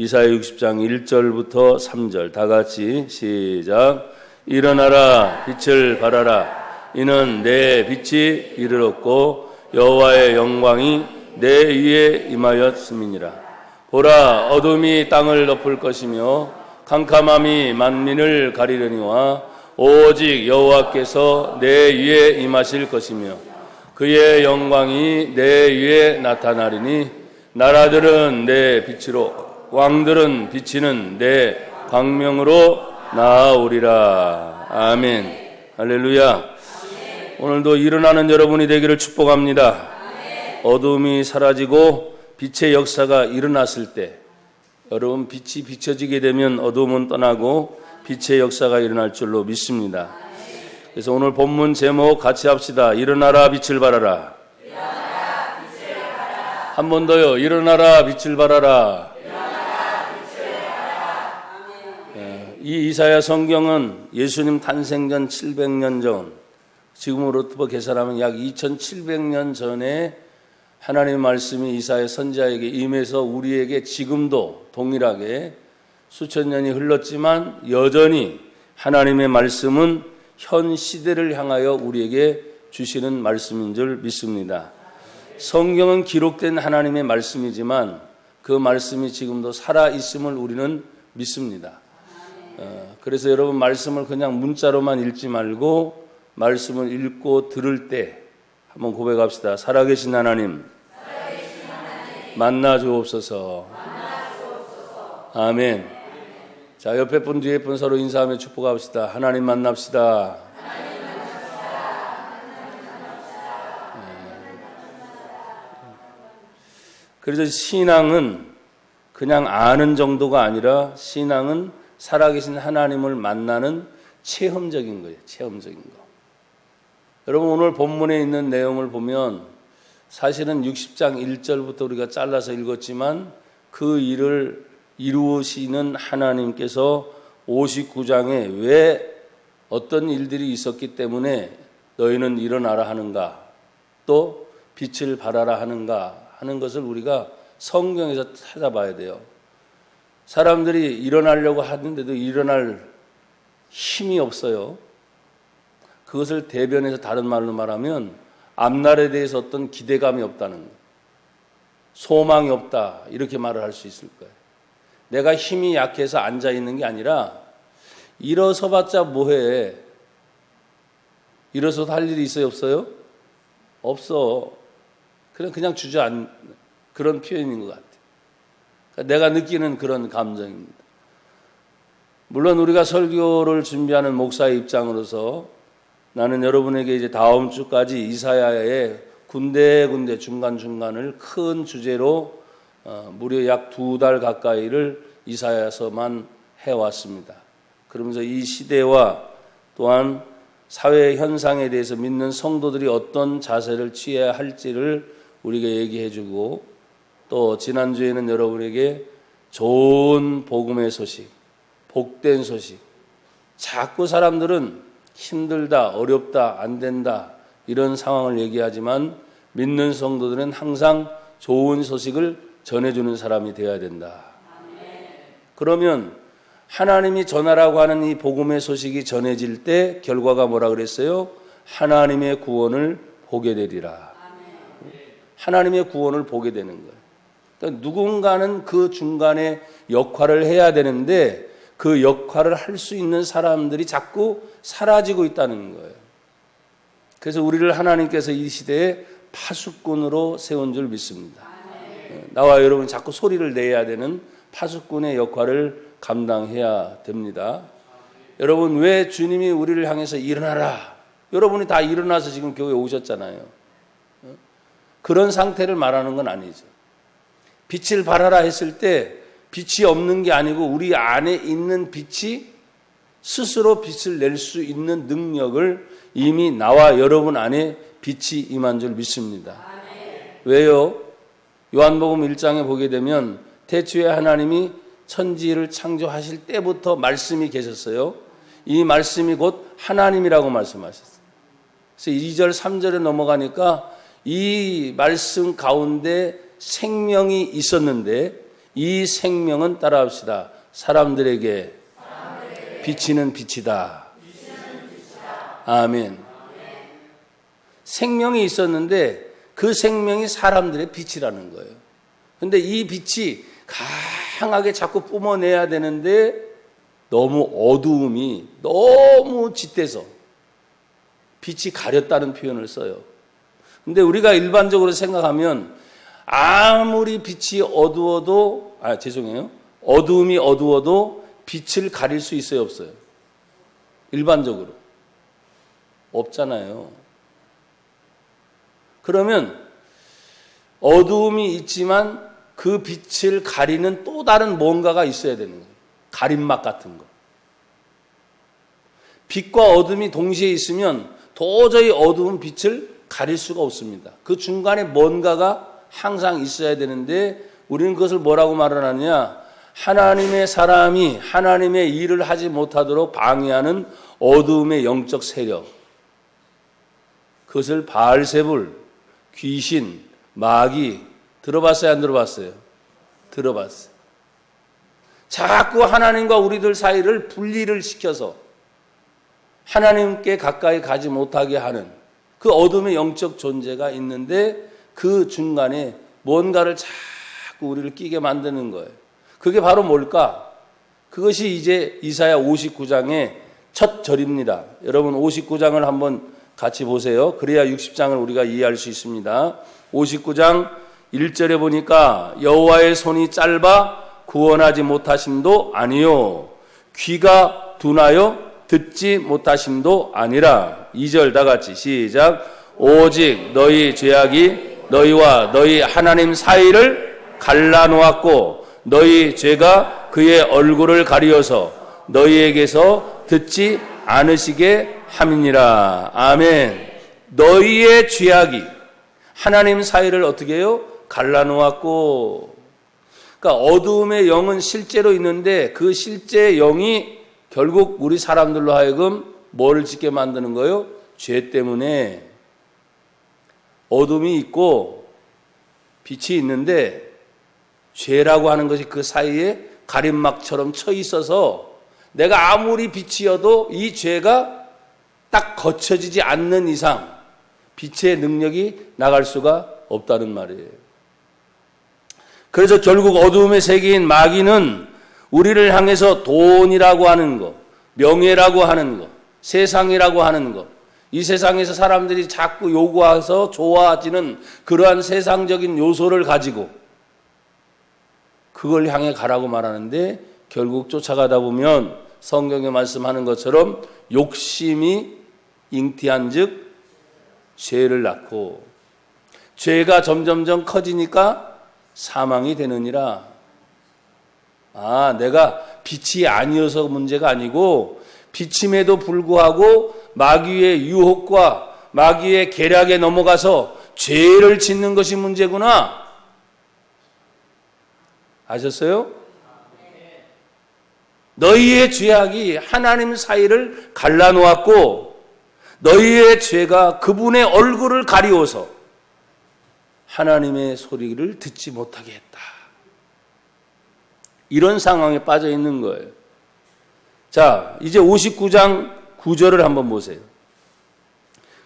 이사야 60장 1절부터 3절 다 같이 시작. 일어나라 빛을 발하라. 이는 내 빛이 이르렀고 여호와의 영광이 내 위에 임하였음이니라. 보라, 어둠이 땅을 덮을 것이며 캄캄함이 만민을 가리려니와 오직 여호와께서 내 위에 임하실 것이며 그의 영광이 내 위에 나타나리니 나라들은 내 빛으로 왕들은 비치는 내 광명으로 나아오리라. 아멘. 할렐루야. 오늘도 일어나는 여러분이 되기를 축복합니다. 어둠이 사라지고 빛의 역사가 일어났을 때, 여러분, 빛이 비춰지게 되면 어둠은 떠나고 빛의 역사가 일어날 줄로 믿습니다. 그래서 오늘 본문 제목 같이 합시다. 일어나라 빛을 발하라. 한 번 더요. 일어나라 빛을 발하라. 이 이사야 성경은 예수님 탄생 전 700년 전, 지금으로부터 계산하면 약 2700년 전에 하나님의 말씀이 이사야 선지자에게 임해서 우리에게 지금도 동일하게 수천 년이 흘렀지만 여전히 하나님의 말씀은 현 시대를 향하여 우리에게 주시는 말씀인 줄 믿습니다. 성경은 기록된 하나님의 말씀이지만 그 말씀이 지금도 살아있음을 우리는 믿습니다. 그래서 여러분, 말씀을 그냥 문자로만 읽지 말고 말씀을 읽고 들을 때 한번 고백합시다. 살아계신 하나님, 만나 주옵소서. 아멘. 자, 옆에 분 뒤에 분 서로 인사하며 축복합시다. 하나님 만납시다. 그래서 신앙은 그냥 아는 정도가 아니라 신앙은 살아계신 하나님을 만나는 체험적인 거예요. 체험적인 거. 여러분, 오늘 본문에 있는 내용을 보면 사실은 60장 1절부터 우리가 잘라서 읽었지만 그 일을 이루시는 하나님께서 59장에 왜 어떤 일들이 있었기 때문에 너희는 일어나라 하는가, 또 빛을 발하라 하는가 하는 것을 우리가 성경에서 찾아봐야 돼요. 사람들이 일어나려고 하는데도 일어날 힘이 없어요. 그것을 대변해서 다른 말로 말하면 앞날에 대해서 어떤 기대감이 없다는 거예요. 소망이 없다, 이렇게 말을 할 수 있을 거예요. 내가 힘이 약해서 앉아있는 게 아니라 일어서 봤자 뭐해. 일어서도 할 일이 있어요, 없어요? 없어. 그냥 주저앉는 그런 표현인 것 같아요. 내가 느끼는 그런 감정입니다. 물론 우리가 설교를 준비하는 목사의 입장으로서 나는 여러분에게 이제 다음 주까지 이사야의 군데군데 중간중간을 큰 주제로 무려 약 2달 가까이를 이사야서만 해왔습니다. 그러면서 이 시대와 또한 사회 현상에 대해서 믿는 성도들이 어떤 자세를 취해야 할지를 우리에게 얘기해주고, 또 지난주에는 여러분에게 좋은 복음의 소식, 복된 소식, 자꾸 사람들은 힘들다, 어렵다, 안 된다 이런 상황을 얘기하지만 믿는 성도들은 항상 좋은 소식을 전해주는 사람이 되어야 된다. 그러면 하나님이 전하라고 하는 이 복음의 소식이 전해질 때 결과가 뭐라 그랬어요? 하나님의 구원을 보게 되리라. 하나님의 구원을 보게 되는 거예요. 그러니까 누군가는 그 중간에 역할을 해야 되는데 그 역할을 할 수 있는 사람들이 자꾸 사라지고 있다는 거예요. 그래서 우리를 하나님께서 이 시대에 파수꾼으로 세운 줄 믿습니다. 나와 여러분 자꾸 소리를 내야 되는 파수꾼의 역할을 감당해야 됩니다. 여러분, 왜 주님이 우리를 향해서 일어나라, 여러분이 다 일어나서 지금 교회에 오셨잖아요. 그런 상태를 말하는 건 아니죠. 빛을 발하라 했을 때 빛이 없는 게 아니고 우리 안에 있는 빛이 스스로 빛을 낼 수 있는 능력을 이미 나와 여러분 안에 빛이 임한 줄 믿습니다. 왜요? 요한복음 1장에 보게 되면 태초에 하나님이 천지를 창조하실 때부터 말씀이 계셨어요. 이 말씀이 곧 하나님이라고 말씀하셨어요. 그래서 2절 3절에 넘어가니까 이 말씀 가운데 생명이 있었는데 이 생명은 따라합시다. 사람들에게 비치는 빛이다. 아멘. 생명이 있었는데 그 생명이 사람들의 빛이라는 거예요. 근데 이 빛이 강하게 자꾸 뿜어내야 되는데 너무 어두움이 너무 짙대서 빛이 가렸다는 표현을 써요. 근데 우리가 일반적으로 생각하면 아무리 빛이 어두워도 어두움이 어두워도 빛을 가릴 수 있어요, 없어요? 일반적으로 없잖아요. 그러면 어두움이 있지만 그 빛을 가리는 또 다른 뭔가가 있어야 되는 거예요. 가림막 같은 거. 빛과 어둠이 동시에 있으면 도저히 어두운 빛을 가릴 수가 없습니다. 그 중간에 뭔가가 항상 있어야 되는데 우리는 그것을 뭐라고 말을 하느냐? 하나님의 사람이 하나님의 일을 하지 못하도록 방해하는 어두움의 영적 세력. 그것을 바알세불, 귀신, 마귀 들어봤어요? 안 들어봤어요? 들어봤어요. 자꾸 하나님과 우리들 사이를 분리를 시켜서 하나님께 가까이 가지 못하게 하는 그 어둠의 영적 존재가 있는데 그 중간에 뭔가를 자꾸 우리를 끼게 만드는 거예요. 그게 바로 뭘까? 그것이 이제 이사야 59장의 첫 절입니다. 여러분 59장을 한번 같이 보세요. 그래야 60장을 우리가 이해할 수 있습니다. 59장 1절에 보니까 여호와의 손이 짧아 구원하지 못하심도 아니요 귀가 둔하여 듣지 못하심도 아니라. 2절 다 같이 시작. 오직 너희 죄악이 너희와 너희 하나님 사이를 갈라놓았고 너희 죄가 그의 얼굴을 가리어서 너희에게서 듣지 않으시게 함이니라. 아멘. 너희의 죄악이 하나님 사이를 어떻게 해요? 갈라놓았고. 그러니까 어두움의 영은 실제로 있는데 그 실제 영이 결국 우리 사람들로 하여금 뭐를 짓게 만드는 거예요? 죄 때문에. 어둠이 있고 빛이 있는데 죄라고 하는 것이 그 사이에 가림막처럼 쳐 있어서 내가 아무리 빛이어도 이 죄가 딱 거쳐지지 않는 이상 빛의 능력이 나갈 수가 없다는 말이에요. 그래서 결국 어두움의 세계인 마귀는 우리를 향해서 돈이라고 하는 것, 명예라고 하는 것, 세상이라고 하는 것, 이 세상에서 사람들이 자꾸 요구해서 좋아지는 그러한 세상적인 요소를 가지고 그걸 향해 가라고 말하는데 결국 쫓아가다 보면 성경에 말씀하는 것처럼 욕심이 잉태한 즉 죄를 낳고 죄가 점점점 커지니까 사망이 되느니라. 내가 빛이 아니어서 문제가 아니고 비침에도 불구하고 마귀의 유혹과 마귀의 계략에 넘어가서 죄를 짓는 것이 문제구나. 아셨어요? 너희의 죄악이 하나님 사이를 갈라놓았고 너희의 죄가 그분의 얼굴을 가리워서 하나님의 소리를 듣지 못하게 했다. 이런 상황에 빠져 있는 거예요. 자, 이제 59장 9절을 한번 보세요.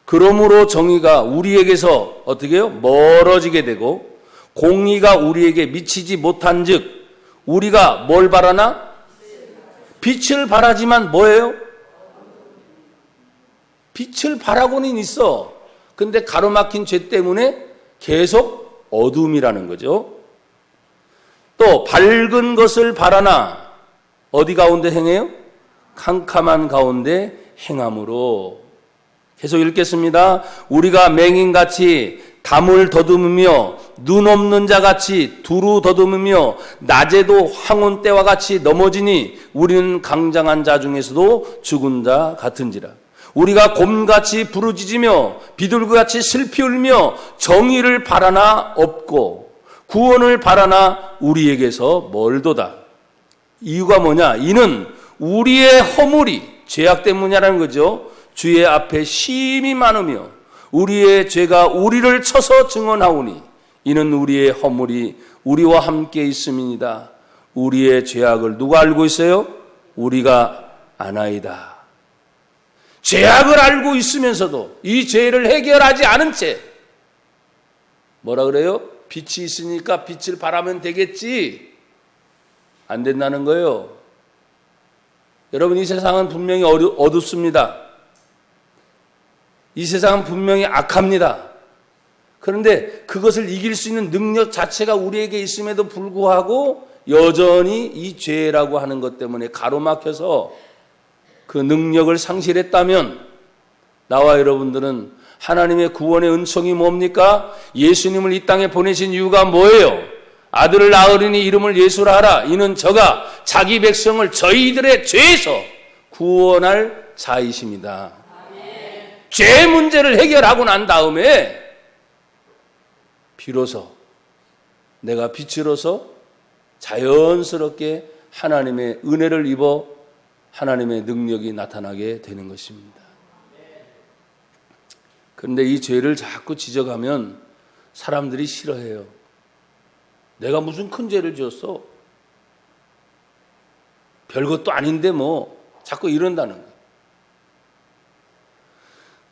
그러므로 정의가 우리에게서 어떻게 해요? 멀어지게 되고 공의가 우리에게 미치지 못한 즉 우리가 뭘 바라나? 빛을 바라지만 뭐예요? 빛을 바라고는 있어. 근데 가로막힌 죄 때문에 계속 어둠이라는 거죠. 또 밝은 것을 바라나 어디 가운데 행해요? 캄캄한 가운데 행함으로. 계속 읽겠습니다. 우리가 맹인같이 담을 더듬으며 눈 없는 자같이 두루 더듬으며 낮에도 황혼 때와 같이 넘어지니 우리는 강장한 자 중에서도 죽은 자 같은지라. 우리가 곰같이 부르짖으며 비둘기같이 슬피 울며 정의를 바라나 없고 구원을 바라나 우리에게서 멀도다. 이유가 뭐냐? 이는 우리의 허물이 죄악 때문이라는 거죠. 주의 앞에 심히 많으며 우리의 죄가 우리를 쳐서 증언하오니 이는 우리의 허물이 우리와 함께 있음이니이다. 우리의 죄악을 누가 알고 있어요? 우리가 아나이다. 죄악을 알고 있으면서도 이 죄를 해결하지 않은 채 뭐라 그래요? 빛이 있으니까 빛을 바라면 되겠지. 안 된다는 거예요. 여러분, 이 세상은 분명히 어둡습니다. 이 세상은 분명히 악합니다. 그런데 그것을 이길 수 있는 능력 자체가 우리에게 있음에도 불구하고 여전히 이 죄라고 하는 것 때문에 가로막혀서 그 능력을 상실했다면 나와 여러분들은 하나님의 구원의 은총이 뭡니까? 예수님을 이 땅에 보내신 이유가 뭐예요? 아들을 낳으리니 이름을 예수라 하라. 이는 저가 자기 백성을 저희들의 죄에서 구원할 자이십니다. 죄 문제를 해결하고 난 다음에 비로소 내가 빛으로서 자연스럽게 하나님의 은혜를 입어 하나님의 능력이 나타나게 되는 것입니다. 그런데 이 죄를 자꾸 지적하면 사람들이 싫어해요. 내가 무슨 큰 죄를 지었어? 별것도 아닌데 뭐 자꾸 이런다는 거예요.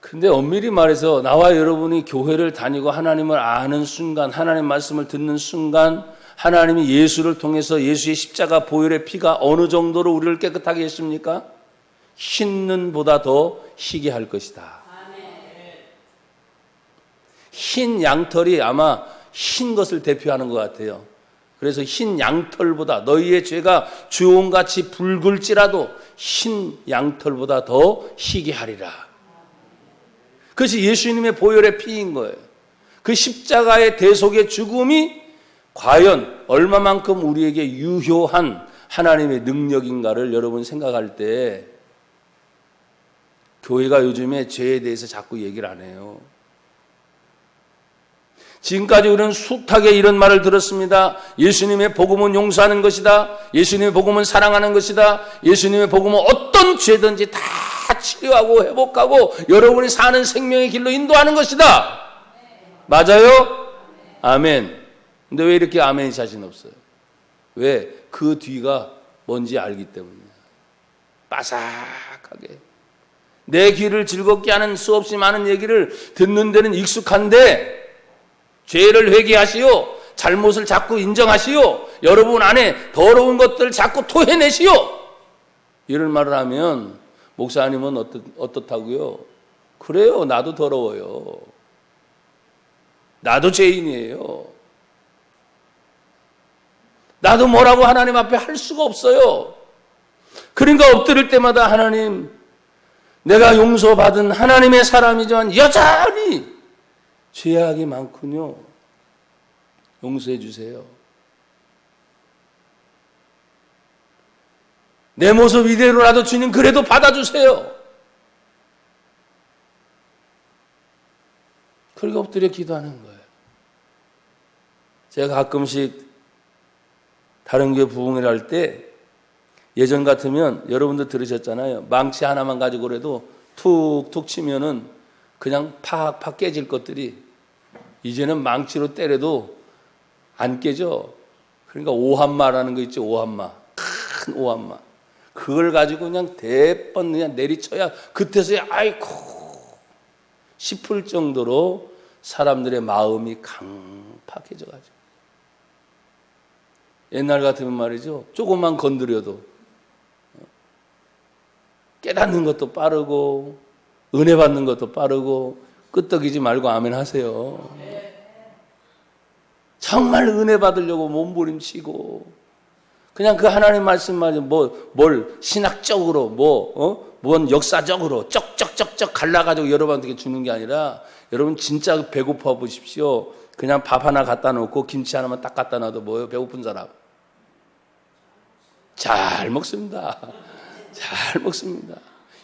근데 엄밀히 말해서 나와 여러분이 교회를 다니고 하나님을 아는 순간, 하나님 말씀을 듣는 순간 하나님이 예수를 통해서 예수의 십자가 보혈의 피가 어느 정도로 우리를 깨끗하게 했습니까? 흰 눈보다 더 희게 할 것이다. 흰 양털이 아마 흰 것을 대표하는 것 같아요. 그래서 흰 양털보다 너희의 죄가 주홍같이 붉을지라도 흰 양털보다 더 희게 하리라. 그것이 예수님의 보혈의 피인 거예요. 그 십자가의 대속의 죽음이 과연 얼마만큼 우리에게 유효한 하나님의 능력인가를 여러분 생각할 때 교회가 요즘에 죄에 대해서 자꾸 얘기를 안 해요. 지금까지 우리는 숱하게 이런 말을 들었습니다. 예수님의 복음은 용서하는 것이다. 예수님의 복음은 사랑하는 것이다. 예수님의 복음은 어떤 죄든지 다 치료하고 회복하고 여러분이 사는 생명의 길로 인도하는 것이다. 맞아요? 아멘. 근데 왜 이렇게 아멘이 자신 없어요? 왜? 그 뒤가 뭔지 알기 때문이에요. 빠삭하게. 내 귀를 즐겁게 하는 수없이 많은 얘기를 듣는 데는 익숙한데 죄를 회개하시오. 잘못을 자꾸 인정하시오. 여러분 안에 더러운 것들을 자꾸 토해내시오. 이런 말을 하면 목사님은 어떻다고요? 그래요. 나도 더러워요. 나도 죄인이에요. 나도 뭐라고 하나님 앞에 할 수가 없어요. 그러니까 엎드릴 때마다 하나님, 내가 용서받은 하나님의 사람이지만 여전히 죄악이 많군요. 용서해 주세요. 내 모습 이대로라도 주님 그래도 받아주세요. 그렇게 엎드려 기도하는 거예요. 제가 가끔씩 다른 교회 부흥회를 할 때 예전 같으면 여러분들 들으셨잖아요. 망치 하나만 가지고라도 툭툭 치면은 그냥 팍팍 깨질 것들이 이제는 망치로 때려도 안 깨져. 그러니까 오한마라는 거 있죠. 오한마. 큰 오한마. 그걸 가지고 그냥 대번 그냥 내리쳐야 그때서야 아이고 싶을 정도로 사람들의 마음이 강팍해져가지고. 옛날 같으면 말이죠. 조금만 건드려도 깨닫는 것도 빠르고 은혜 받는 것도 빠르고 끄떡이지 말고 아멘 하세요. 정말 은혜 받으려고 몸부림치고 그냥 그 하나님 말씀만 뭘 신학적으로 뭔 역사적으로 쩍쩍쩍쩍 갈라가지고 여러분한테 주는 게 아니라 여러분 진짜 배고파 보십시오. 그냥 밥 하나 갖다 놓고 김치 하나만 딱 갖다 놔도 뭐예요? 배고픈 사람. 잘 먹습니다. 잘 먹습니다.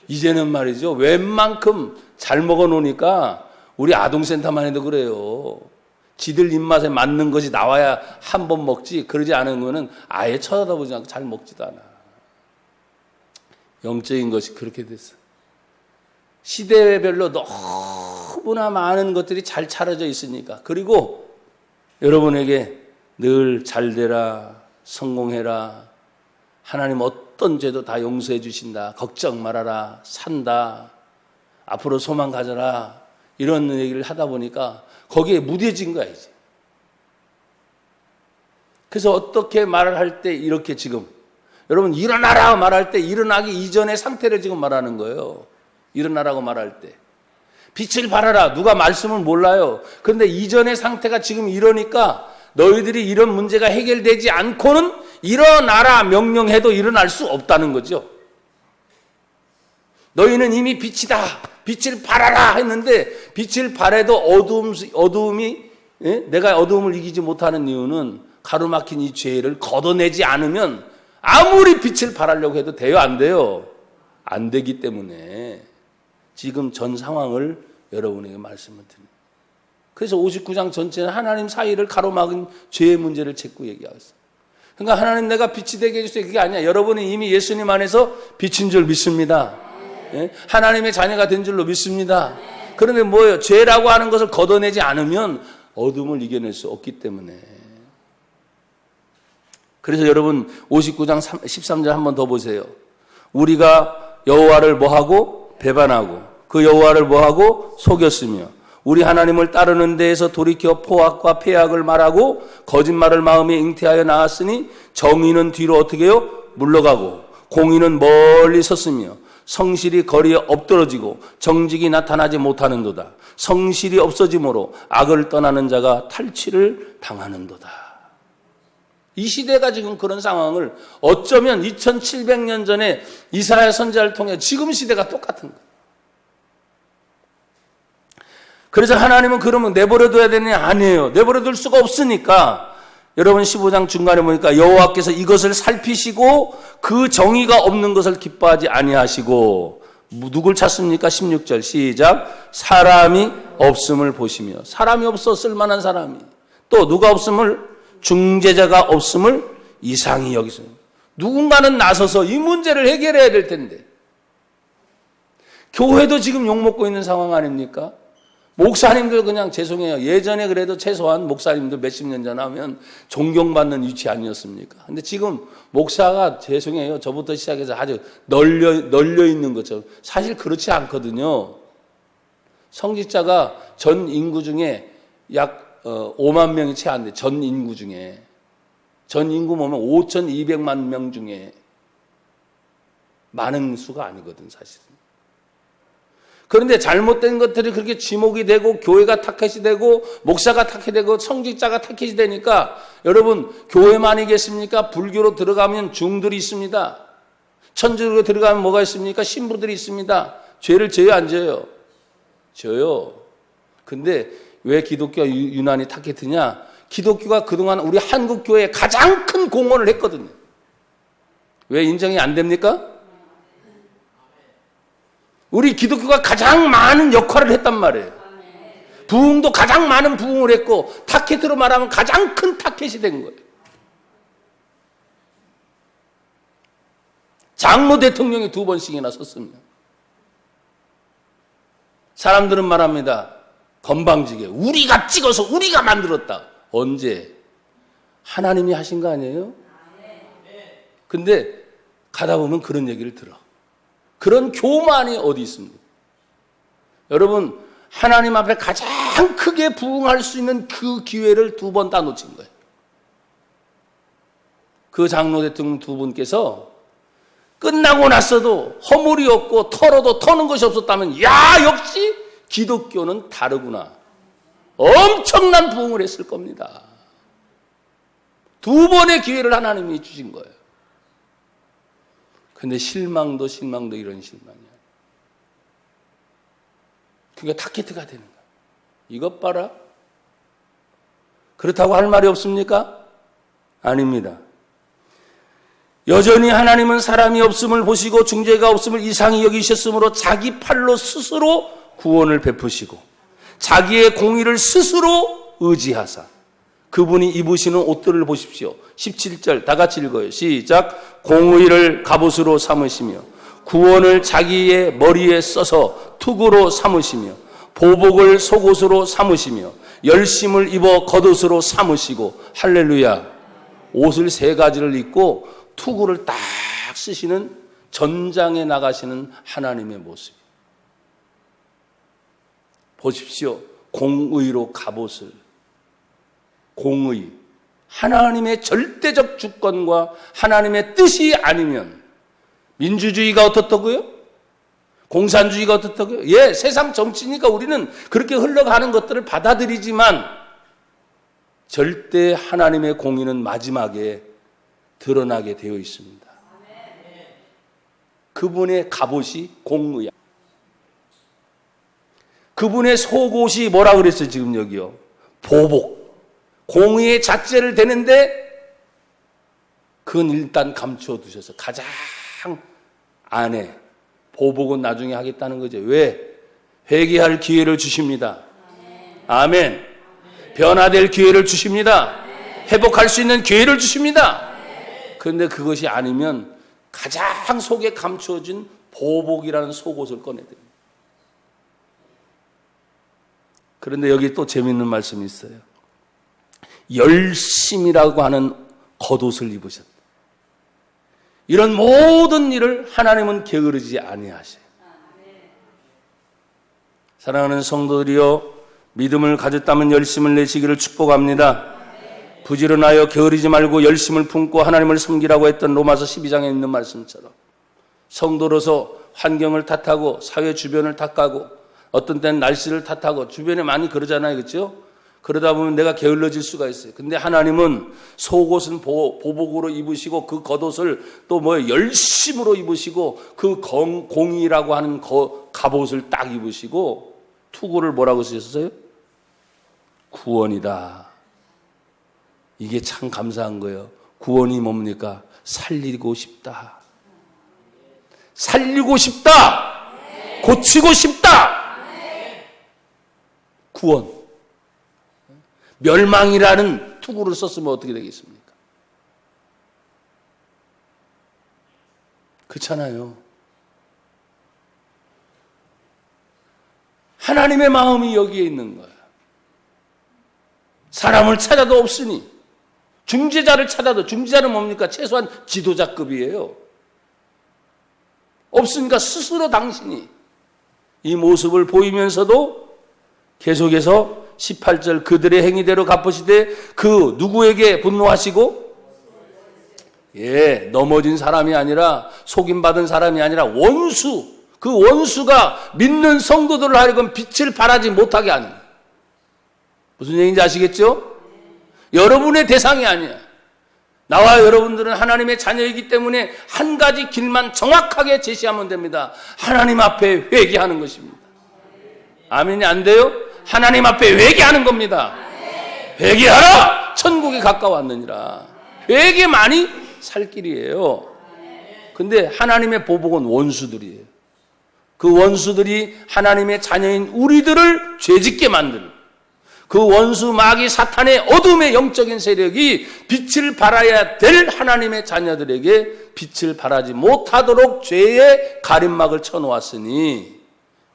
이제는 말이죠. 웬만큼 잘 먹어놓으니까 우리 아동센터만 해도 그래요. 지들 입맛에 맞는 것이 나와야 한 번 먹지 그러지 않은 거는 아예 쳐다보지 않고 잘 먹지도 않아. 영적인 것이 그렇게 됐어. 시대별로 너무나 많은 것들이 잘 차려져 있으니까. 그리고 여러분에게 늘 잘되라 성공해라. 하나님 어떤 죄도 다 용서해 주신다. 걱정 말아라. 산다. 앞으로 소망 가져라. 이런 얘기를 하다 보니까 거기에 무뎌진 거야 이제. 그래서 어떻게 말을 할 때 이렇게 지금 여러분 일어나라 말할 때 일어나기 이전의 상태를 지금 말하는 거예요. 일어나라고 말할 때 빛을 발하라. 누가 말씀을 몰라요. 그런데 이전의 상태가 지금 이러니까 너희들이 이런 문제가 해결되지 않고는 일어나라 명령해도 일어날 수 없다는 거죠. 너희는 이미 빛이다. 빛을 발하라 했는데 빛을 발해도 어두움이 내가 어두움을 이기지 못하는 이유는 가로막힌 이 죄를 걷어내지 않으면 아무리 빛을 발하려고 해도 돼요? 안 돼요? 안 되기 때문에 지금 전 상황을 여러분에게 말씀을 드립니다. 그래서 59장 전체는 하나님 사이를 가로막은 죄의 문제를 자꾸 얘기하고 있어요. 그러니까 하나님 내가 빛이 되게 해주세요. 그게 아니야. 여러분은 이미 예수님 안에서 빛인 줄 믿습니다. 하나님의 자녀가 된 줄로 믿습니다. 그런데 뭐예요? 죄라고 하는 것을 걷어내지 않으면 어둠을 이겨낼 수 없기 때문에. 그래서 여러분 59장 13절 한번 더 보세요. 우리가 여호와를 뭐하고? 배반하고 그 여호와를 뭐하고? 속였으며 우리 하나님을 따르는 데에서 돌이켜 포악과 폐악을 말하고 거짓말을 마음에 잉태하여 나았으니 정의는 뒤로 어떻게 해요? 물러가고 공의는 멀리 섰으며 성실이 거리에 엎드러지고 정직이 나타나지 못하는도다. 성실이 없어짐으로 악을 떠나는 자가 탈취를 당하는도다. 이 시대가 지금 그런 상황을 어쩌면 2700년 전에 이사야 선지자를 통해 지금 시대가 똑같은 거예요. 그래서 하나님은 그러면 내버려둬야 되느냐? 아니에요. 내버려둘 수가 없으니까 여러분 15장 중간에 보니까 여호와께서 이것을 살피시고 그 정의가 없는 것을 기뻐하지 아니하시고 누굴 찾습니까? 16절 시작. 사람이 없음을 보시며 사람이 없어 쓸만한 사람이 또 누가 없음을 중재자가 없음을 이상히 여기서 누군가는 나서서 이 문제를 해결해야 될 텐데 교회도 지금 욕먹고 있는 상황 아닙니까? 목사님들 그냥 죄송해요. 예전에 그래도 최소한 목사님들 몇십 년 전 하면 존경받는 위치 아니었습니까? 근데 지금 목사가 죄송해요. 저부터 시작해서 아주 널려 있는 것처럼 사실 그렇지 않거든요. 성직자가 전 인구 중에 약 5만 명이 채 안 돼. 전 인구 중에. 전 인구 보면 5,200만 명 중에 많은 수가 아니거든 사실은. 그런데 잘못된 것들이 그렇게 지목이 되고 교회가 타켓이 되고 목사가 타켓이 되고 성직자가 타켓이 되니까 여러분 교회만이겠습니까? 불교로 들어가면 중들이 있습니다. 천주교로 들어가면 뭐가 있습니까? 신부들이 있습니다. 죄를 져요 안 져요? 져요. 근데 왜 기독교가 유난히 타켓이냐? 기독교가 그동안 우리 한국교회에 가장 큰 공헌을 했거든요. 왜 인정이 안 됩니까? 우리 기독교가 가장 많은 역할을 했단 말이에요. 부흥도 가장 많은 부흥을 했고 타켓으로 말하면 가장 큰 타켓이 된 거예요. 장로 대통령이 2번씩이나 섰습니다. 사람들은 말합니다. 건방지게 우리가 찍어서 우리가 만들었다. 언제? 하나님이 하신 거 아니에요? 근데 가다 보면 그런 얘기를 들어. 그런 교만이 어디 있습니까? 여러분 하나님 앞에 가장 크게 부응할 수 있는 그 기회를 2번 다 놓친 거예요. 그 장로 대통령 2분께서 끝나고 났어도 허물이 없고 털어도 터는 것이 없었다면 야 역시 기독교는 다르구나. 엄청난 부응을 했을 겁니다. 2번의 기회를 하나님이 주신 거예요. 근데 실망도 이런 실망이야. 그게 타켓가 되는 거야. 이것 봐라. 그렇다고 할 말이 없습니까? 아닙니다. 여전히 하나님은 사람이 없음을 보시고 중재가 없음을 이상히 여기셨으므로 자기 팔로 스스로 구원을 베푸시고 자기의 공의를 스스로 의지하사 그분이 입으시는 옷들을 보십시오. 17절 다 같이 읽어요. 시작. 공의를 갑옷으로 삼으시며 구원을 자기의 머리에 써서 투구로 삼으시며 보복을 속옷으로 삼으시며 열심을 입어 겉옷으로 삼으시고 할렐루야. 옷을 3가지를 입고 투구를 딱 쓰시는 전장에 나가시는 하나님의 모습. 보십시오. 공의로 갑옷을. 공의. 하나님의 절대적 주권과 하나님의 뜻이 아니면 민주주의가 어떻다고요? 공산주의가 어떻다고요? 예, 세상 정치니까 우리는 그렇게 흘러가는 것들을 받아들이지만 절대 하나님의 공의는 마지막에 드러나게 되어 있습니다. 그분의 갑옷이 공의야. 그분의 속옷이 뭐라 그랬어요? 지금 여기요. 보복. 공의의 자체를 대는데 그건 일단 감추어 두셔서 가장 안에 보복은 나중에 하겠다는 거죠. 왜? 회개할 기회를 주십니다. 아멘. 변화될 기회를 주십니다. 회복할 수 있는 기회를 주십니다. 그런데 그것이 아니면 가장 속에 감추어진 보복이라는 속옷을 꺼내야 됩니다. 그런데 여기 또 재미있는 말씀이 있어요. 열심이라고 하는 겉옷을 입으셨다. 이런 모든 일을 하나님은 게으르지 아니하셔요. 사랑하는 성도들이여, 믿음을 가졌다면 열심을 내시기를 축복합니다. 부지런하여 게으르지 말고 열심을 품고 하나님을 섬기라고 했던 로마서 12장에 있는 말씀처럼 성도로서 환경을 탓하고 사회 주변을 탓하고 어떤 때는 날씨를 탓하고 주변에 많이 그러잖아요. 그렇죠? 그러다 보면 내가 게을러질 수가 있어요. 근데 하나님은 속옷은 보복으로 입으시고 그 겉옷을 또 열심으로 입으시고 그 공의라고 하는 갑옷을 딱 입으시고 투구를 뭐라고 쓰셨어요? 구원이다. 이게 참 감사한 거예요. 구원이 뭡니까? 살리고 싶다. 살리고 싶다. 고치고 싶다. 구원. 멸망이라는 투구를 썼으면 어떻게 되겠습니까? 그렇잖아요. 하나님의 마음이 여기에 있는 거예요. 사람을 찾아도 없으니 중재자를 찾아도 중재자는 뭡니까? 최소한 지도자급이에요. 없으니까 스스로 당신이 이 모습을 보이면서도 계속해서 18절 그들의 행위대로 갚으시되 그 누구에게 분노하시고 넘어진 사람이 아니라 속임받은 사람이 아니라 원수, 그 원수가 믿는 성도들을 하여금 빛을 발하지 못하게 하는. 무슨 얘기인지 아시겠죠? 여러분의 대상이 아니야. 나와 여러분들은 하나님의 자녀이기 때문에 한 가지 길만 정확하게 제시하면 됩니다. 하나님 앞에 회개하는 것입니다. 아멘이 안 돼요? 하나님 앞에 회개하는 겁니다. 회개하라! 천국이 가까웠느니라. 회개만이 살 길이에요. 근데 하나님의 보복은 원수들이에요. 그 원수들이 하나님의 자녀인 우리들을 죄짓게 만드는, 그 원수 마귀 사탄의 어둠의 영적인 세력이 빛을 발하여야 될 하나님의 자녀들에게 빛을 발하지 못하도록 죄의 가림막을 쳐놓았으니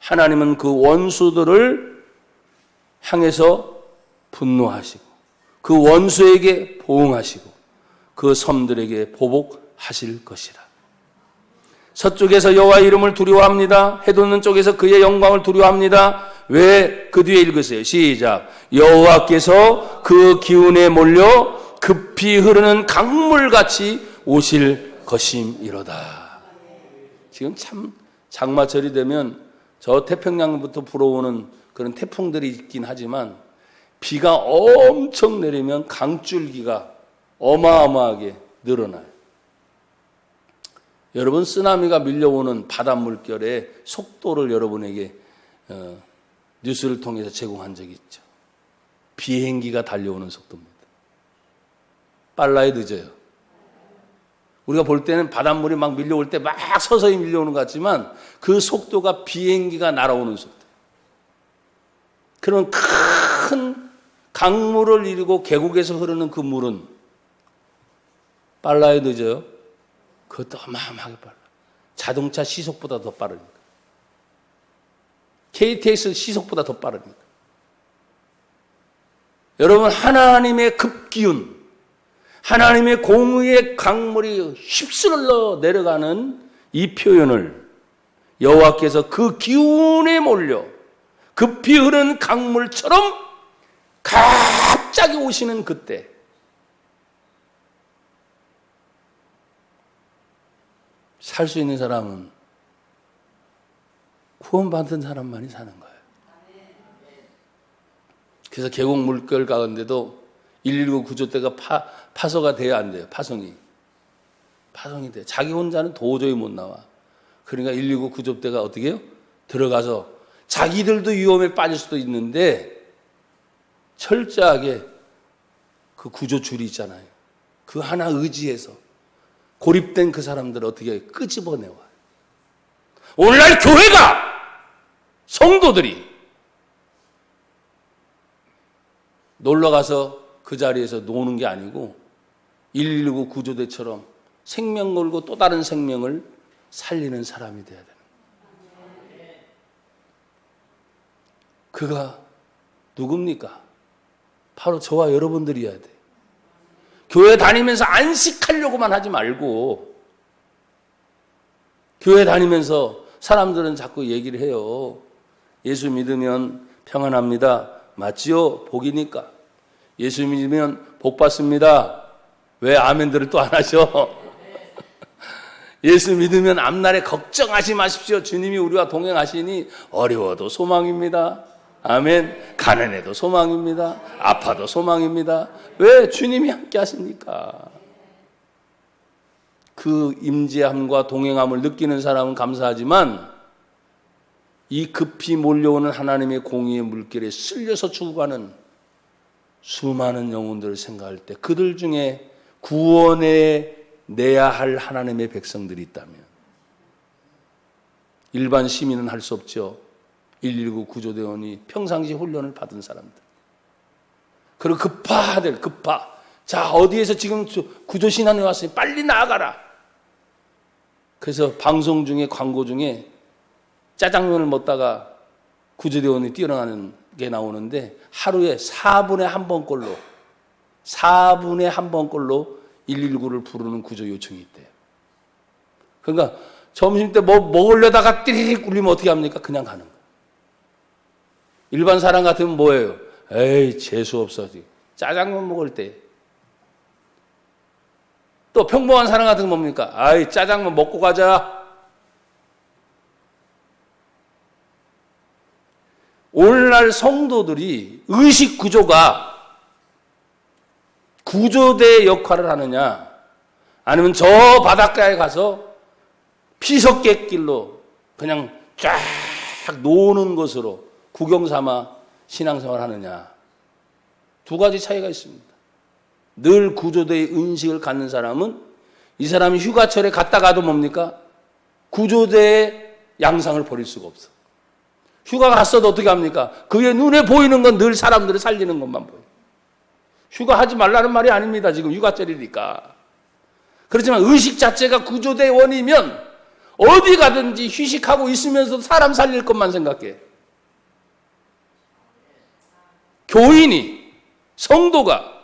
하나님은 그 원수들을 향해서 분노하시고 그 원수에게 보응하시고 그 섬들에게 보복하실 것이라. 서쪽에서 여호와의 이름을 두려워합니다. 해돋는 쪽에서 그의 영광을 두려워합니다. 왜? 그 뒤에 읽으세요. 시작. 여호와께서 그 기운에 몰려 급히 흐르는 강물같이 오실 것임이로다. 지금 참 장마철이 되면 저 태평양부터 불어오는 그런 태풍들이 있긴 하지만 비가 엄청 내리면 강줄기가 어마어마하게 늘어나요. 여러분, 쓰나미가 밀려오는 바닷물결의 속도를 여러분에게 뉴스를 통해서 제공한 적이 있죠. 비행기가 달려오는 속도입니다. 빨라요, 늦어요? 우리가 볼 때는 바닷물이 막 밀려올 때 막 서서히 밀려오는 것 같지만 그 속도가 비행기가 날아오는 속도. 그런 큰 강물을 이루고 계곡에서 흐르는 그 물은 빨라요, 늦어요? 그것도 어마어마하게 빨라. 자동차 시속보다 더 빠르니까. KTX 시속보다 더 빠르니까. 여러분, 하나님의 급기운, 하나님의 공의의 강물이 휩쓸러 내려가는 이 표현을 여호와께서 그 기운에 몰려 급히 흐르는 강물처럼 갑자기 오시는 그때, 살 수 있는 사람은 구원받은 사람만이 사는 거예요. 그래서 계곡 물결 가운데도 119 구조대가 파서가 돼야 안 돼요. 파송이 돼요. 자기 혼자는 도저히 못 나와. 그러니까 119 구조대가 어떻게 해요? 들어가서 자기들도 위험에 빠질 수도 있는데 철저하게 그 구조줄이 있잖아요. 그 하나 의지해서 고립된 그 사람들을 어떻게 끄집어내와요. 오늘날 교회가, 성도들이 놀러가서 그 자리에서 노는 게 아니고 119 구조대처럼 생명 걸고 또 다른 생명을 살리는 사람이 돼야 되는 거예요. 그가 누굽니까? 바로 저와 여러분들이어야 돼요. 교회 다니면서 안식하려고만 하지 말고, 교회 다니면서 사람들은 자꾸 얘기를 해요. 예수 믿으면 평안합니다. 맞지요? 복이니까. 예수 믿으면 복 받습니다. 왜 아멘들을 또 안 하셔? 예수 믿으면 앞날에 걱정하지 마십시오. 주님이 우리와 동행하시니 어려워도 소망입니다. 아멘. 가난해도 소망입니다. 아파도 소망입니다. 왜? 주님이 함께 하십니까? 그 임재함과 동행함을 느끼는 사람은 감사하지만 이 급히 몰려오는 하나님의 공의의 물결에 쓸려서 죽어가는 수많은 영혼들을 생각할 때 그들 중에 구원에 내야 할 하나님의 백성들이 있다면, 일반 시민은 할 수 없죠. 119 구조대원이 평상시 훈련을 받은 사람들. 그리고 자, 어디에서 지금 구조신환이 왔으니 빨리 나아가라. 그래서 방송 중에, 광고 중에 짜장면을 먹다가 구조대원이 뛰어나가는 게 나오는데 하루에 4분에 한 번꼴로 119를 부르는 구조 요청이 있대요. 그러니까 점심 때 뭐 먹으려다가 띠리릭 울리면 어떻게 합니까? 그냥 가는 거예요. 일반 사람 같으면 뭐예요? 에이, 재수없어. 짜장면 먹을 때. 또 평범한 사람 같은 건 뭡니까? 아이, 짜장면 먹고 가자. 오늘날 성도들이 의식 구조가 구조대의 역할을 하느냐, 아니면 저 바닷가에 가서 피석객길로 그냥 쫙 노는 것으로 구경 삼아 신앙생활 하느냐, 두 가지 차이가 있습니다. 늘 구조대의 의식을 갖는 사람은 이 사람이 휴가철에 갔다가도 뭡니까? 구조대의 양상을 버릴 수가 없어. 휴가 갔어도 어떻게 합니까? 그의 눈에 보이는 건 늘 사람들을 살리는 것만 보여요. 휴가 하지 말라는 말이 아닙니다. 지금 휴가철이니까. 그렇지만 의식 자체가 구조대원이면 어디 가든지 휴식하고 있으면서도 사람 살릴 것만 생각해. 교인이, 성도가,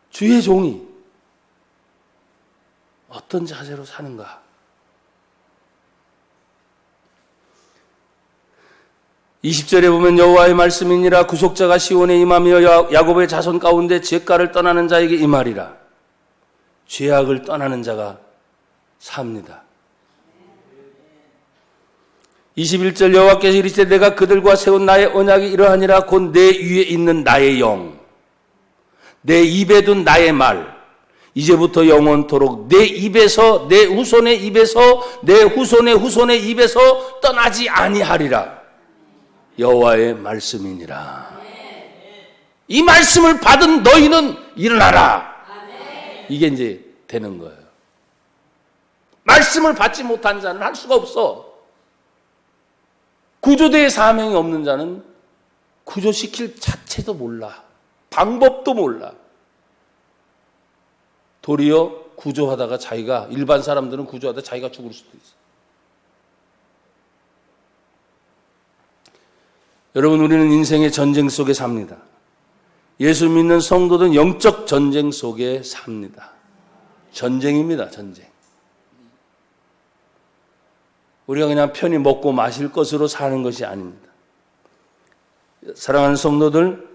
주의 종이 어떤 자세로 사는가? 20절에 보면 여호와의 말씀이니라 구속자가 시온에 임하며 야곱의 자손 가운데 죄가를 떠나는 자에게 임하리라. 죄악을 떠나는 자가 삽니다. 21절 여호와께서 이르시되 내가 그들과 세운 나의 언약이 이러하니라. 곧 내 위에 있는 나의 영, 내 입에 둔 나의 말, 이제부터 영원토록 내 입에서, 내 후손의 입에서, 내 후손의 후손의 입에서 떠나지 아니하리라. 여호와의 말씀이니라. 이 말씀을 받은 너희는 일어나라. 이게 이제 되는 거예요. 말씀을 받지 못한 자는 할 수가 없어. 구조대의 사명이 없는 자는 구조시킬 자체도 몰라. 방법도 몰라. 도리어 구조하다가 자기가, 일반 사람들은 구조하다가 자기가 죽을 수도 있어. 여러분, 우리는 인생의 전쟁 속에 삽니다. 예수 믿는 성도들은 영적 전쟁 속에 삽니다. 전쟁입니다, 전쟁. 우리가 그냥 편히 먹고 마실 것으로 사는 것이 아닙니다. 사랑하는 성도들,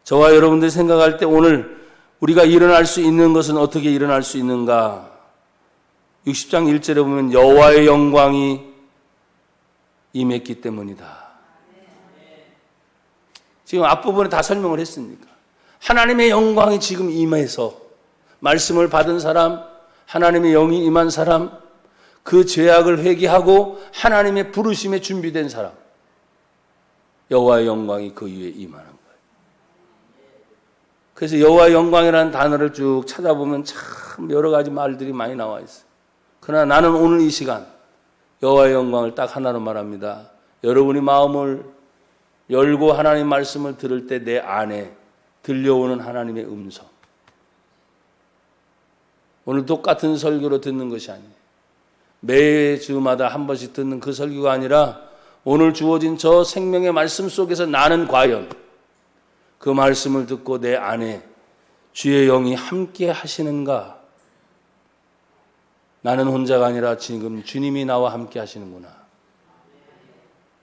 저와 여러분들이 생각할 때 오늘 우리가 일어날 수 있는 것은 어떻게 일어날 수 있는가? 60장 1절에 보면 여호와의 영광이 임했기 때문이다. 지금 앞부분에 다 설명을 했으니까. 하나님의 영광이 지금 임해서 말씀을 받은 사람, 하나님의 영이 임한 사람, 그 죄악을 회개하고 하나님의 부르심에 준비된 사람, 여호와의 영광이 그 위에 임하는 거예요. 그래서 여호와의 영광이라는 단어를 쭉 찾아보면 참 여러 가지 말들이 많이 나와 있어요. 그러나 나는 오늘 이 시간 여호와의 영광을 딱 하나로 말합니다. 여러분이 마음을 열고 하나님 말씀을 들을 때 내 안에 들려오는 하나님의 음성. 오늘 똑같은 설교로 듣는 것이 아니에요. 매주마다 한 번씩 듣는 그 설교가 아니라 오늘 주어진 저 생명의 말씀 속에서 나는 과연 그 말씀을 듣고 내 안에 주의 영이 함께 하시는가? 나는 혼자가 아니라 지금 주님이 나와 함께 하시는구나.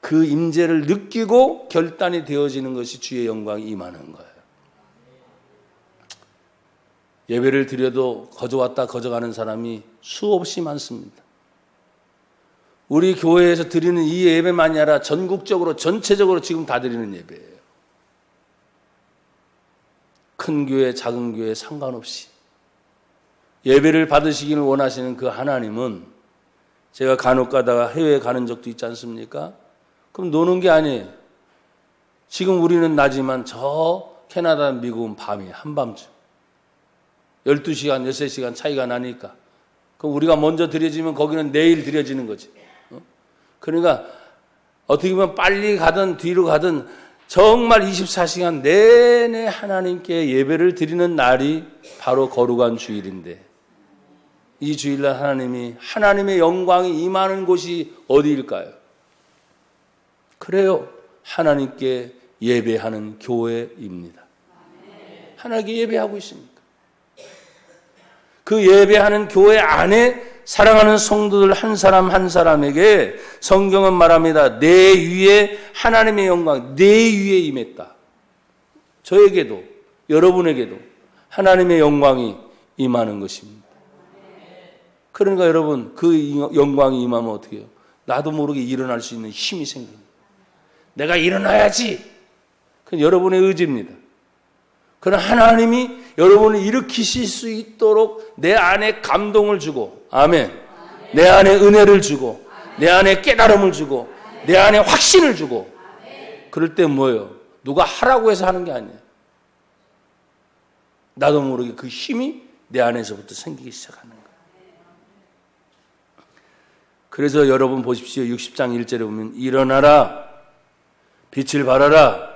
그 임재를 느끼고 결단이 되어지는 것이 주의 영광이 임하는 거예요. 예배를 드려도 거저왔다 거저가는 사람이 수없이 많습니다. 우리 교회에서 드리는 이 예배만이 아니라 전국적으로 전체적으로 지금 다 드리는 예배예요. 큰 교회 작은 교회 상관없이 예배를 받으시기를 원하시는 그 하나님은, 제가 간혹 가다가 해외에 가는 적도 있지 않습니까? 그럼 노는 게 아니에요. 지금 우리는 낮이만 저 캐나다 미국은 밤이에요. 한밤중 12시간 13시간 차이가 나니까 그럼 우리가 먼저 드려지면 거기는 내일 드려지는 거지. 그러니까 어떻게 보면 빨리 가든 뒤로 가든 정말 24시간 내내 하나님께 예배를 드리는 날이 바로 거룩한 주일인데, 이 주일날 하나님이 하나님의 영광이 임하는 곳이 어디일까요? 그래요. 하나님께 예배하는 교회입니다. 하나님께 예배하고 있습니까? 그 예배하는 교회 안에 사랑하는 성도들 한 사람 한 사람에게 성경은 말합니다. 내 위에 하나님의 영광, 내 위에 임했다. 저에게도 여러분에게도 하나님의 영광이 임하는 것입니다. 그러니까 여러분, 그 영광이 임하면 어떻게 해요? 나도 모르게 일어날 수 있는 힘이 생깁니다. 내가 일어나야지. 그건 여러분의 의지입니다. 그러나 하나님이 여러분을 일으키실 수 있도록 내 안에 감동을 주고, 아멘. 내 안에 은혜를 주고, 내 안에 깨달음을 주고, 내 안에 확신을 주고, 그럴 때 뭐예요? 누가 하라고 해서 하는 게 아니에요. 나도 모르게 그 힘이 내 안에서부터 생기기 시작하는 거예요. 그래서 여러분 보십시오. 60장 1절에 보면 일어나라, 빛을 발하라.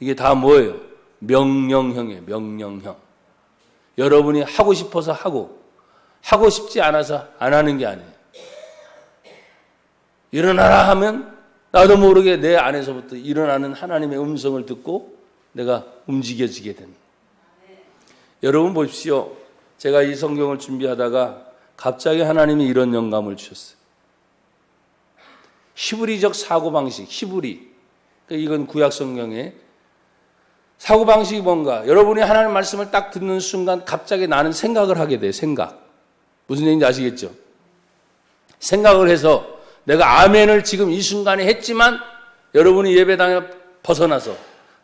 이게 다 뭐예요? 명령형이에요. 명령형. 여러분이 하고 싶어서 하고 싶지 않아서 안 하는 게 아니에요. 일어나라 하면 나도 모르게 내 안에서부터 일어나는 하나님의 음성을 듣고 내가 움직여지게 됩니다. 여러분 보십시오. 제가 이 성경을 준비하다가 갑자기 하나님이 이런 영감을 주셨어요. 히브리적 사고방식, 히브리. 이건 구약 성경의 사고방식이 뭔가, 여러분이 하나님 말씀을 딱 듣는 순간 갑자기 나는 생각을 하게 돼요. 생각. 무슨 얘기인지 아시겠죠? 생각을 해서 내가 아멘을 지금 이 순간에 했지만 여러분이 예배당에 벗어나서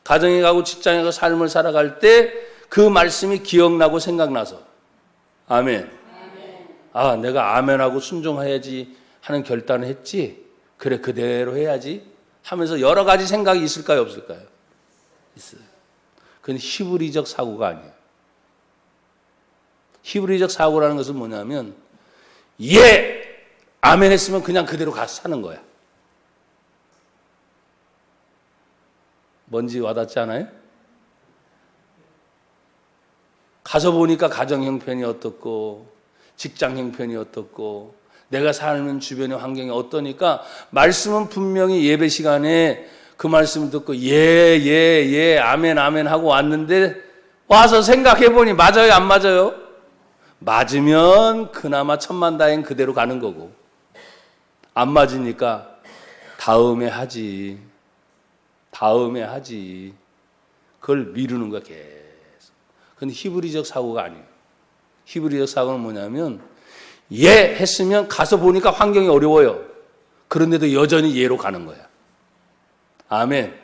가정에 가고 직장에 가고 삶을 살아갈 때 그 말씀이 기억나고 생각나서 아멘. 아, 내가 아멘하고 순종해야지 하는 결단을 했지. 그래, 그대로 해야지 하면서 여러 가지 생각이 있을까요, 없을까요? 있어요. 그건 히브리적 사고가 아니에요. 히브리적 사고라는 것은 뭐냐면, 예! 아멘 했으면 그냥 그대로 가서 사는 거야. 뭔지 와닿지 않아요? 가서 보니까 가정 형편이 어떻고, 직장 형편이 어떻고, 내가 사는 주변의 환경이 어떠니까 말씀은 분명히 예배 시간에 그 말씀을 듣고 예, 아멘, 아멘 하고 왔는데 와서 생각해보니 맞아요, 안 맞아요? 맞으면 그나마 천만다행 그대로 가는 거고, 안 맞으니까 다음에 하지. 그걸 미루는 거야, 계속. 그건 히브리적 사고가 아니에요. 히브리적 사고는 뭐냐면, 예 했으면 가서 보니까 환경이 어려워요. 그런데도 여전히 예로 가는 거야. 아멘.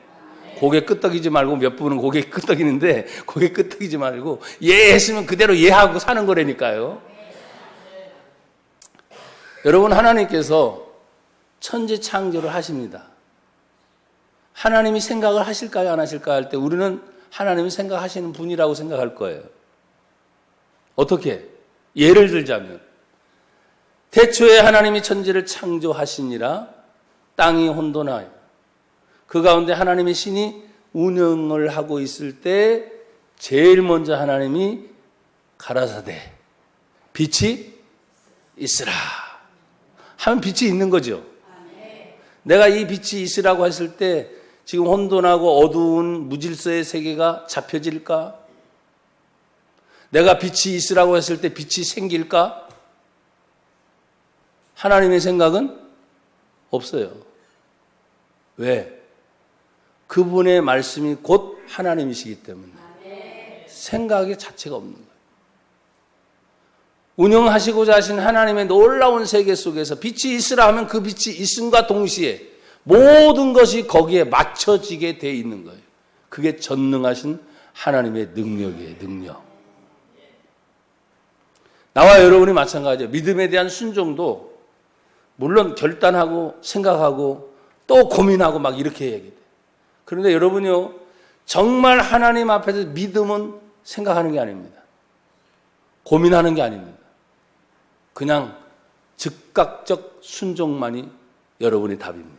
고개 끄덕이지 말고, 몇 분은 고개 끄덕이는데 고개 끄덕이지 말고 예 했으면 그대로 예하고 사는 거라니까요. 여러분, 하나님께서 천지 창조를 하십니다. 하나님이 생각을 하실까요, 안 하실까요 할 때 우리는 하나님이 생각하시는 분이라고 생각할 거예요. 어떻게? 예를 들자면, 태초에 하나님이 천지를 창조하시니라 땅이 혼돈하여 그 가운데 하나님의 신이 운영을 하고 있을 때 제일 먼저 하나님이 가라사대 빛이 있으라 하면 빛이 있는 거죠. 내가 이 빛이 있으라고 했을 때 지금 혼돈하고 어두운 무질서의 세계가 잡혀질까? 내가 빛이 있으라고 했을 때 빛이 생길까? 하나님의 생각은 없어요. 왜? 그분의 말씀이 곧 하나님이시기 때문에 생각의 자체가 없는 거예요. 운영하시고자 하신 하나님의 놀라운 세계 속에서 빛이 있으라 하면 그 빛이 있음과 동시에 모든 것이 거기에 맞춰지게 돼 있는 거예요. 그게 전능하신 하나님의 능력이에요. 능력. 나와 여러분이 마찬가지예요. 믿음에 대한 순종도 물론 결단하고 생각하고 또 고민하고 막 이렇게 얘기해요. 그런데 여러분요, 정말 하나님 앞에서 믿음은 생각하는 게 아닙니다. 고민하는 게 아닙니다. 그냥 즉각적 순종만이 여러분의 답입니다.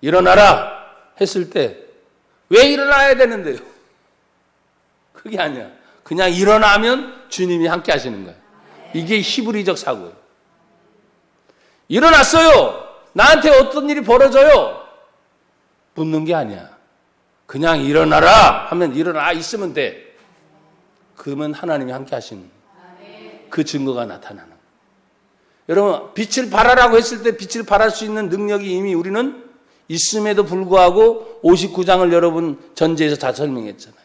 일어나라 했을 때 왜 일어나야 되는데요? 그게 아니야. 그냥 일어나면 주님이 함께 하시는 거예요. 이게 히브리적 사고예요. 일어났어요. 나한테 어떤 일이 벌어져요? 묻는 게 아니야. 그냥 일어나라 하면 일어나 있으면 돼. 그러면 하나님이 함께 하시는 그 증거가 나타나는 거예요. 여러분, 빛을 발하라고 했을 때 빛을 발할 수 있는 능력이 이미 우리는 있음에도 불구하고 59장을 여러분 전제에서 다 설명했잖아요.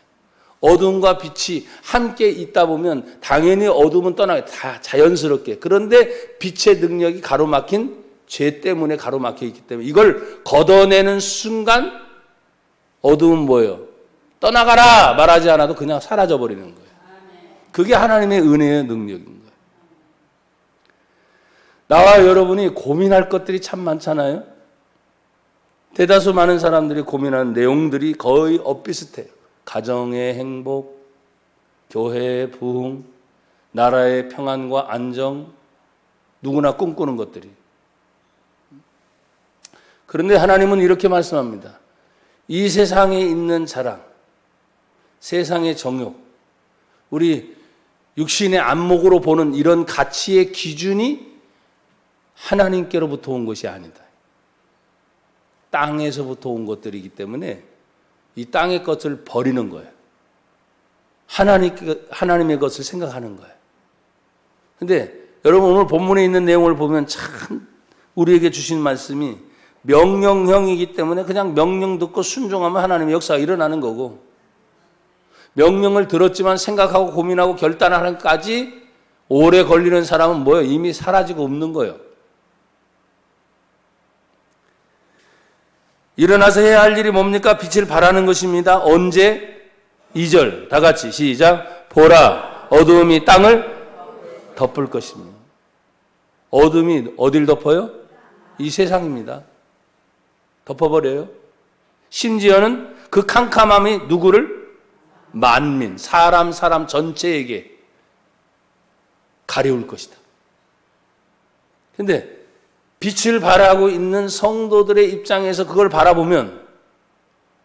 어둠과 빛이 함께 있다 보면 당연히 어둠은 떠나게 다 자연스럽게. 그런데 빛의 능력이 가로막힌 죄 때문에 가로막혀 있기 때문에 이걸 걷어내는 순간 어둠은 뭐예요? 떠나가라 말하지 않아도 그냥 사라져버리는 거예요. 그게 하나님의 은혜의 능력인 거예요. 나와 여러분이 고민할 것들이 참 많잖아요. 대다수 많은 사람들이 고민하는 내용들이 거의 엇비슷해요. 가정의 행복, 교회의 부흥, 나라의 평안과 안정, 누구나 꿈꾸는 것들이. 그런데 하나님은 이렇게 말씀합니다. 이 세상에 있는 자랑, 세상의 정욕, 우리 육신의 안목으로 보는 이런 가치의 기준이 하나님께로부터 온 것이 아니다. 땅에서부터 온 것들이기 때문에 이 땅의 것을 버리는 거예요. 하나님의 것을 생각하는 거예요. 근데 여러분 오늘 본문에 있는 내용을 보면 참 우리에게 주신 말씀이 명령형이기 때문에 그냥 명령 듣고 순종하면 하나님의 역사가 일어나는 거고, 명령을 들었지만 생각하고 고민하고 결단하는 까지 오래 걸리는 사람은 뭐예요? 이미 사라지고 없는 거예요. 일어나서 해야 할 일이 뭡니까? 빛을 발하는 것입니다. 언제? 2절 다 같이 시작. 보라, 어두움이 땅을 덮을 것입니다. 어둠이 어딜 덮어요? 이 세상입니다. 덮어버려요. 심지어는 그 캄캄함이 누구를? 만민, 사람 전체에게 가려울 것이다. 그런데 빛을 발하고 있는 성도들의 입장에서 그걸 바라보면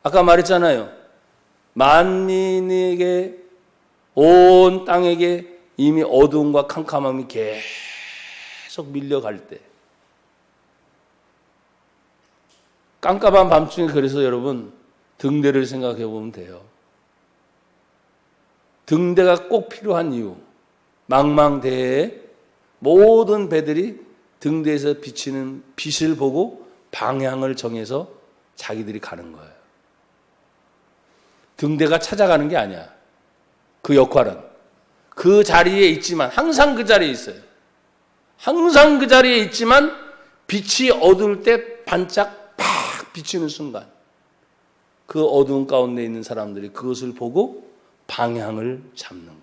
아까 말했잖아요. 만민에게, 온 땅에게 이미 어두움과 캄캄함이 계속 밀려갈 때 깜깜한 밤중에 그래서 여러분 등대를 생각해 보면 돼요. 등대가 꼭 필요한 이유. 망망대해에 모든 배들이 등대에서 비치는 빛을 보고 방향을 정해서 자기들이 가는 거예요. 등대가 찾아가는 게 아니야. 그 역할은. 그 자리에 있지만, 항상 그 자리에 있어요. 항상 그 자리에 있지만 빛이 어두울 때 반짝 팍 비치는 순간 그 어두운 가운데 있는 사람들이 그것을 보고 방향을 잡는 거예요.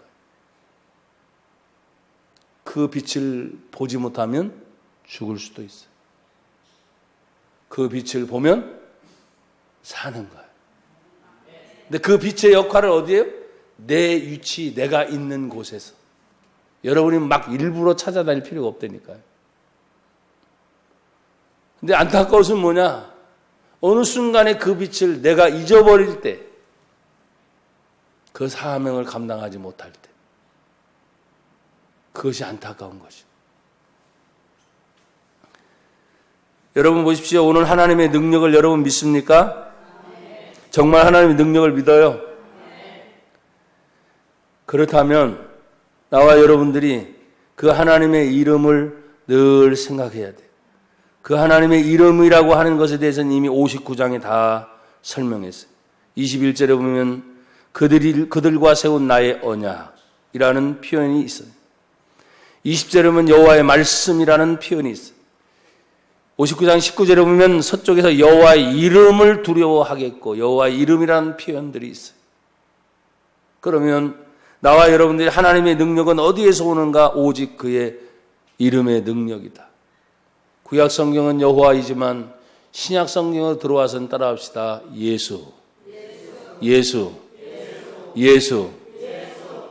그 빛을 보지 못하면 죽을 수도 있어요. 그 빛을 보면 사는 거예요. 근데 그 빛의 역할은 어디예요? 내 위치, 내가 있는 곳에서. 여러분이 막 일부러 찾아다닐 필요가 없다니까요. 근데 안타까운 것은 뭐냐? 어느 순간에 그 빛을 내가 잊어버릴 때, 그 사명을 감당하지 못할 때, 그것이 안타까운 것이죠. 여러분 보십시오. 오늘 하나님의 능력을 여러분 믿습니까? 정말 하나님의 능력을 믿어요? 그렇다면 나와 여러분들이 그 하나님의 이름을 늘 생각해야 돼요. 그 하나님의 이름이라고 하는 것에 대해서는 이미 59장에 다 설명했어요. 21절에 보면 그들과 세운 나의 언약이라는 표현이 있어요. 20절에 보면 여호와의 말씀이라는 표현이 있어요. 59장 19절에 보면 서쪽에서 여호와의 이름을 두려워하겠고 여호와의 이름이라는 표현들이 있어요. 그러면 나와 여러분들이 하나님의 능력은 어디에서 오는가? 오직 그의 이름의 능력이다. 구약 성경은 여호와이지만 신약 성경으로 들어와서는 따라합시다. 예수.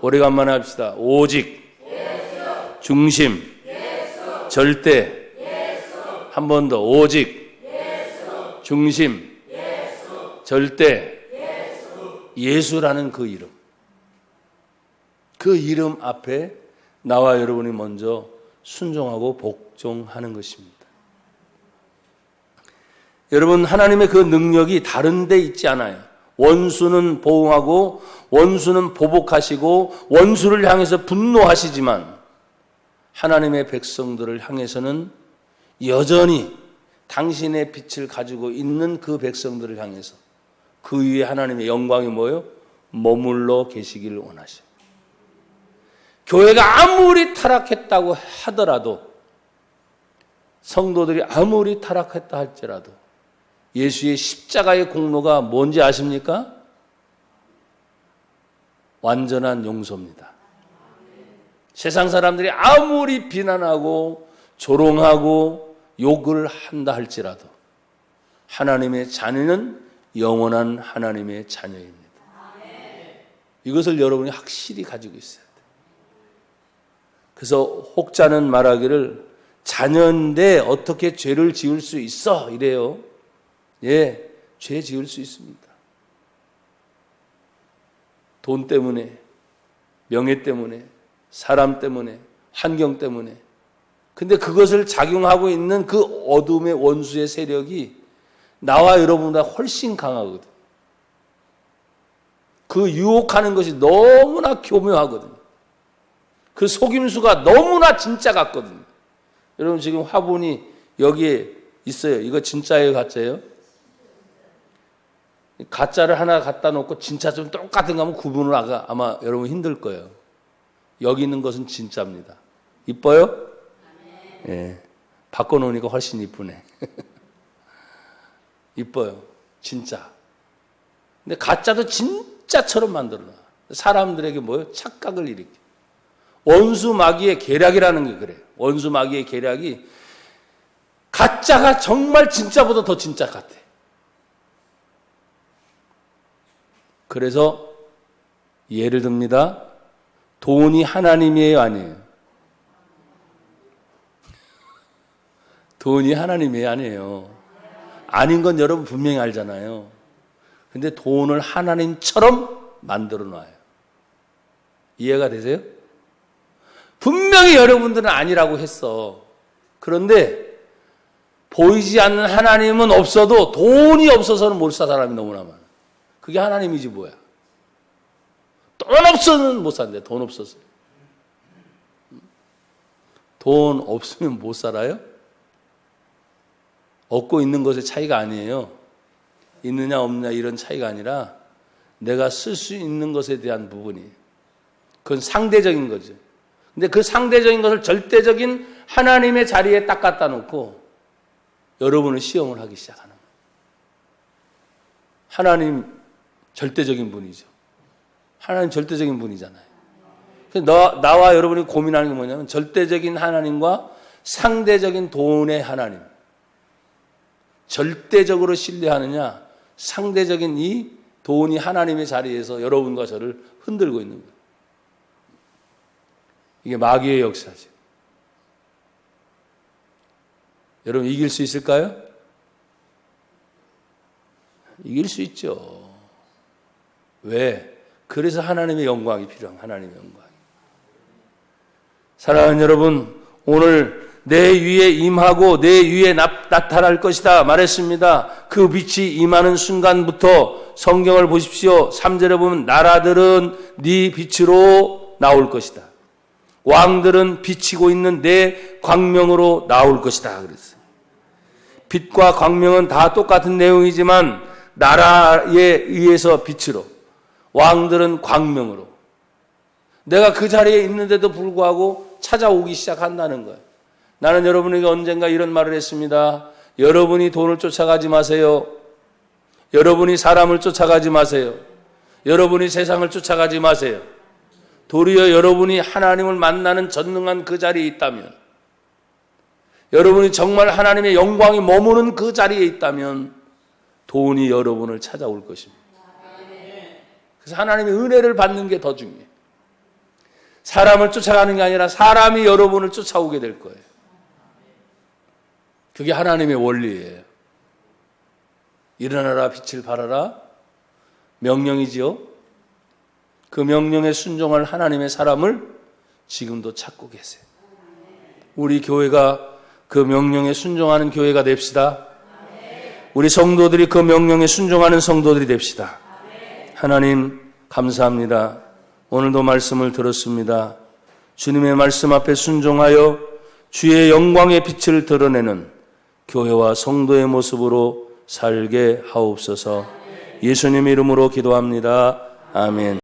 오래간만에 합시다. 오직, 중심, 절대. 한 번 더. 오직, 중심, 절대. 예수라는 그 이름. 그 이름 앞에 나와 여러분이 먼저 순종하고 복종하는 것입니다. 여러분, 하나님의 그 능력이 다른 데 있지 않아요. 원수는 보응하고 원수는 보복하시고 원수를 향해서 분노하시지만 하나님의 백성들을 향해서는 여전히 당신의 빛을 가지고 있는 그 백성들을 향해서 그 위에 하나님의 영광이 뭐예요? 머물러 계시기를 원하셔요. 교회가 아무리 타락했다고 하더라도, 성도들이 아무리 타락했다 할지라도 예수의 십자가의 공로가 뭔지 아십니까? 완전한 용서입니다. 세상 사람들이 아무리 비난하고 조롱하고 욕을 한다 할지라도 하나님의 자녀는 영원한 하나님의 자녀입니다. 이것을 여러분이 확실히 가지고 있어야 돼요. 그래서 혹자는 말하기를 자녀인데 어떻게 죄를 지을 수 있어? 이래요. 예, 죄 지을 수 있습니다. 돈 때문에, 명예 때문에, 사람 때문에, 환경 때문에. 근데 그것을 작용하고 있는 그 어둠의 원수의 세력이 나와 여러분보다 훨씬 강하거든. 그 유혹하는 것이 너무나 교묘하거든. 그 속임수가 너무나 진짜 같거든요. 여러분 지금 화분이 여기에 있어요. 이거 진짜예요, 가짜예요? 가짜를 하나 갖다 놓고 진짜 좀 똑같은 거 하면 구분을 아마 여러분 힘들 거예요. 여기 있는 것은 진짜입니다. 이뻐요? 예. 바꿔놓으니까 훨씬 이쁘네. 이뻐요. 진짜. 근데 가짜도 진짜처럼 만들어놔. 사람들에게 뭐예요? 착각을 일으켜. 원수 마귀의 계략이라는 게 그래요. 원수 마귀의 계략이 가짜가 정말 진짜보다 더 진짜 같아. 그래서 예를 듭니다. 돈이 하나님이에요, 아니에요? 돈이 하나님이에요, 아니에요? 아닌 건 여러분 분명히 알잖아요. 근데 돈을 하나님처럼 만들어 놔요. 이해가 되세요? 분명히 여러분들은 아니라고 했어. 그런데 보이지 않는 하나님은 없어도 돈이 없어서는 못 살 사람이 너무나 많아. 그게 하나님이지 뭐야. 돈 없어서는 못 산대. 돈 없어서. 돈 없으면 못 살아요? 없고 있는 것의 차이가 아니에요. 있느냐 없느냐 이런 차이가 아니라 내가 쓸 수 있는 것에 대한 부분이, 그건 상대적인 거죠. 근데 그 상대적인 것을 절대적인 하나님의 자리에 딱 갖다 놓고 여러분은 시험을 하기 시작하는 거예요. 하나님 절대적인 분이죠. 하나님 절대적인 분이잖아요. 그래서 나와 여러분이 고민하는 게 뭐냐면 절대적인 하나님과 상대적인 돈의 하나님. 절대적으로 신뢰하느냐, 상대적인 이 돈이 하나님의 자리에서 여러분과 저를 흔들고 있는 거예요. 이게 마귀의 역사죠. 여러분 이길 수 있을까요? 이길 수 있죠. 왜? 그래서 하나님의 영광이 필요한 하나님의 영광. 사랑하는 여러분, 오늘 내 위에 임하고 내 위에 나타날 것이다 말했습니다. 그 빛이 임하는 순간부터 성경을 보십시오. 3절에 보면 나라들은 네 빛으로 나올 것이다. 왕들은 비치고 있는 내 광명으로 나올 것이다 그랬어요. 빛과 광명은 다 똑같은 내용이지만 나라에 의해서 빛으로, 왕들은 광명으로. 내가 그 자리에 있는데도 불구하고 찾아오기 시작한다는 거예요. 나는 여러분에게 언젠가 이런 말을 했습니다. 여러분이 돈을 쫓아가지 마세요. 여러분이 사람을 쫓아가지 마세요. 여러분이 세상을 쫓아가지 마세요. 도리어 여러분이 하나님을 만나는 전능한 그 자리에 있다면, 여러분이 정말 하나님의 영광이 머무는 그 자리에 있다면 돈이 여러분을 찾아올 것입니다. 그래서 하나님의 은혜를 받는 게 더 중요해요. 사람을 쫓아가는 게 아니라 사람이 여러분을 쫓아오게 될 거예요. 그게 하나님의 원리예요. 일어나라 빛을 발하라 명령이지요. 그 명령에 순종할 하나님의 사람을 지금도 찾고 계세요. 우리 교회가 그 명령에 순종하는 교회가 됩시다. 우리 성도들이 그 명령에 순종하는 성도들이 됩시다. 하나님 감사합니다. 오늘도 말씀을 들었습니다. 주님의 말씀 앞에 순종하여 주의 영광의 빛을 드러내는 교회와 성도의 모습으로 살게 하옵소서. 예수님의 이름으로 기도합니다. 아멘.